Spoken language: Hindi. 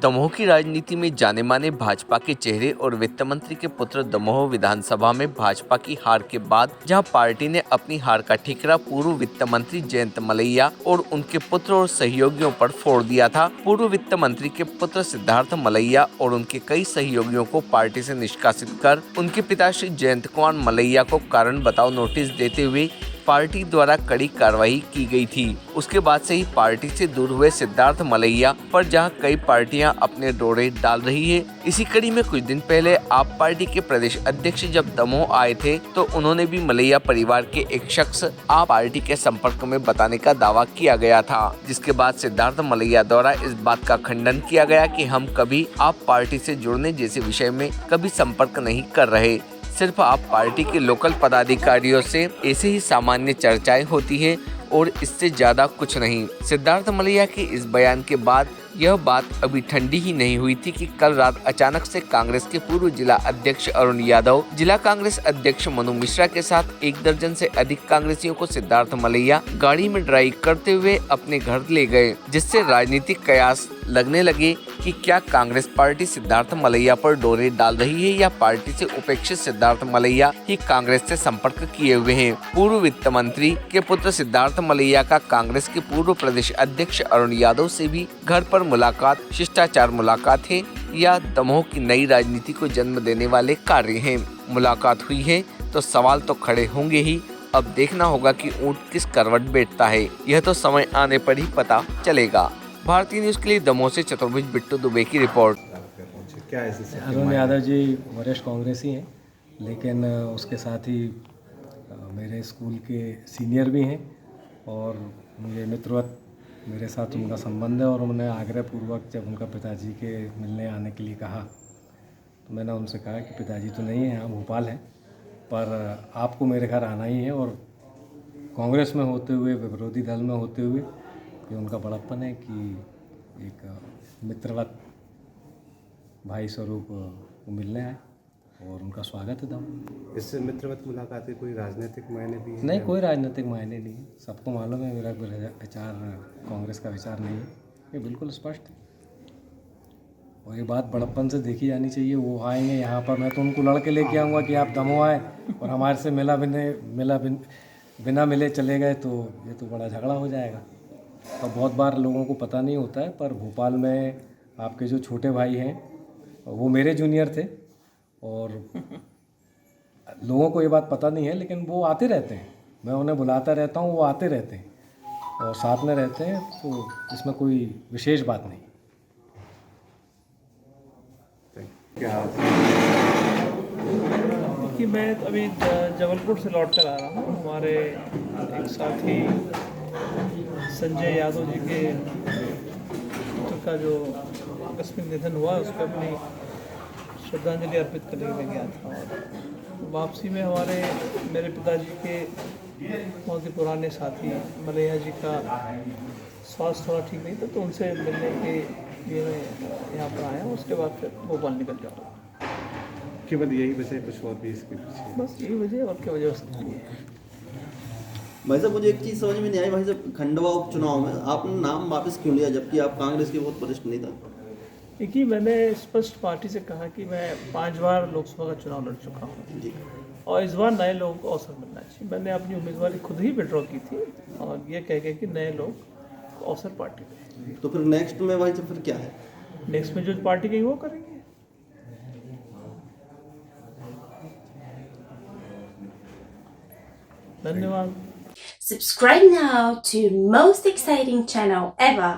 दमोह की राजनीति में जाने माने भाजपा के चेहरे और वित्त मंत्री के पुत्र दमोह विधानसभा में भाजपा की हार के बाद जहां पार्टी ने अपनी हार का ठिकरा पूर्व वित्त मंत्री जयंत मलैया और उनके पुत्र और सहयोगियों पर फोड़ दिया था। पूर्व वित्त मंत्री के पुत्र सिद्धार्थ मलैया और उनके कई सहयोगियों को पार्टी से निष्कासित कर उनके पिता श्री जयंत कुमार मलैया को कारण बताओ नोटिस देते हुए पार्टी द्वारा कड़ी कार्रवाई की गई थी। उसके बाद से ही पार्टी से दूर हुए सिद्धार्थ मलैया पर जहां कई पार्टियां अपने डोरे डाल रही है। इसी कड़ी में कुछ दिन पहले आप पार्टी के प्रदेश अध्यक्ष जब दमोह आए थे तो उन्होंने भी मलैया परिवार के एक शख्स आप पार्टी के संपर्क में बताने का दावा किया गया था, जिसके बाद सिद्धार्थ मलैया द्वारा इस बात का खंडन किया गया कि हम कभी आप पार्टी से जुड़ने जैसे विषय में कभी संपर्क नहीं कर रहे। सिर्फ आप पार्टी के लोकल पदाधिकारियों से ऐसे ही सामान्य चर्चाएं होती हैं और इससे ज्यादा कुछ नहीं। सिद्धार्थ मलैया के इस बयान के बाद यह बात अभी ठंडी ही नहीं हुई थी कि कल रात अचानक से कांग्रेस के पूर्व जिला अध्यक्ष अरुण यादव, जिला कांग्रेस अध्यक्ष मनु मिश्रा के साथ 1 दर्जन से अधिक कांग्रेसियों को सिद्धार्थ मलैया गाड़ी में ड्राइव करते हुए अपने घर ले गए, जिससे राजनीतिक कयास लगने लगे कि क्या कांग्रेस पार्टी सिद्धार्थ मलैया पर डोरे डाल रही है या पार्टी से उपेक्षित सिद्धार्थ मलैया ही कांग्रेस से संपर्क किए हुए हैं। पूर्व वित्त मंत्री के पुत्र सिद्धार्थ मलैया का कांग्रेस के पूर्व प्रदेश अध्यक्ष अरुण यादव से भी घर पर मुलाकात शिष्टाचार मुलाकात है या दमोह की नई राजनीति को जन्म देने वाले कार्य हैं। मुलाकात हुई है तो सवाल तो खड़े होंगे ही। अब देखना होगा कि ऊंट किस करवट बैठता है, यह तो समय आने पर ही पता चलेगा। भारतीय न्यूज़ के लिए दमोह से चतुर्भुज बिट्टू दुबे की रिपोर्ट। अरुण यादव जी वरिष्ठ कांग्रेसी हैं, लेकिन उसके साथ ही मेरे स्कूल के सीनियर भी हैं और मुझे मित्रवत मेरे साथ उनका संबंध है। और उन्होंने आग्रह पूर्वक जब उनका पिताजी के मिलने आने के लिए कहा तो मैंने उनसे कहा कि पिताजी तो नहीं है, यहाँ भोपाल हैं, पर आपको मेरे घर आना ही है। और कांग्रेस में होते हुए, विरोधी दल में होते हुए, ये उनका बड़प्पन है कि एक मित्रवत भाई स्वरूप को मिलने आए और उनका स्वागत है दम। इससे मित्रवत मुलाकात के कोई राजनीतिक मायने भी है? नहीं, कोई राजनीतिक मायने नहीं है। सबको मालूम है मेरा विचार कांग्रेस का विचार नहीं है, ये बिल्कुल स्पष्ट है। और ये बात बड़प्पन से देखी जानी चाहिए। वो आएंगे यहाँ पर, मैं तो उनको लड़के लेके आऊँगा कि आप दमोह आए और हमारे से बिना मिले चले गए, तो ये तो बड़ा झगड़ा हो जाएगा। और बहुत बार लोगों को पता नहीं होता है, पर भोपाल में आपके जो छोटे भाई हैं वो मेरे जूनियर थे और लोगों को ये बात पता नहीं है, लेकिन वो आते रहते हैं। मैं उन्हें बुलाता रहता हूँ, वो आते रहते हैं और साथ में रहते हैं, तो इसमें कोई विशेष बात नहीं। कि मैं अभी जबलपुर से लौट कर आ रहा हूँ। हमारे एक साथी संजय यादव जी के पुत्र का जो आकस्मिक निधन हुआ, उसको अपनी श्रद्धांजलि अर्पित करने के लिए गया था। और वापसी में मेरे पिताजी के बहुत ही पुराने साथी मलैया जी का स्वास्थ्य थोड़ा ठीक नहीं था, तो उनसे मिलने के लिए मैं यहाँ पर आया। उसके बाद फिर भोपाल निकल जाऊँगा। केवल यही वजह, कुछ और भी इसके पीछे? बस यही वजह, और क्या वजह हो सकती है। भाई साहब, मुझे एक चीज़ समझ में नहीं आई। भाई साहब, खंडवा उपचुनाव में आपने नाम वापस क्यों लिया, जबकि आप कांग्रेस के बहुत वरिष्ठ नेता? देखिए, मैंने स्पष्ट पार्टी से कहा कि मैं 5 बार लोकसभा का चुनाव लड़ चुका हूँ और इस बार नए लोगों को अवसर मिलना चाहिए। मैंने अपनी उम्मीदवारी खुद ही विड्रॉ की थी और ये कह गए कि नए लोग को अवसर पार्टी दें। तो फिर नेक्स्ट में भाई साहब फिर क्या है? नेक्स्ट में जो पार्टी कहीं वो करेंगे। धन्यवाद। Subscribe now to most exciting channel ever.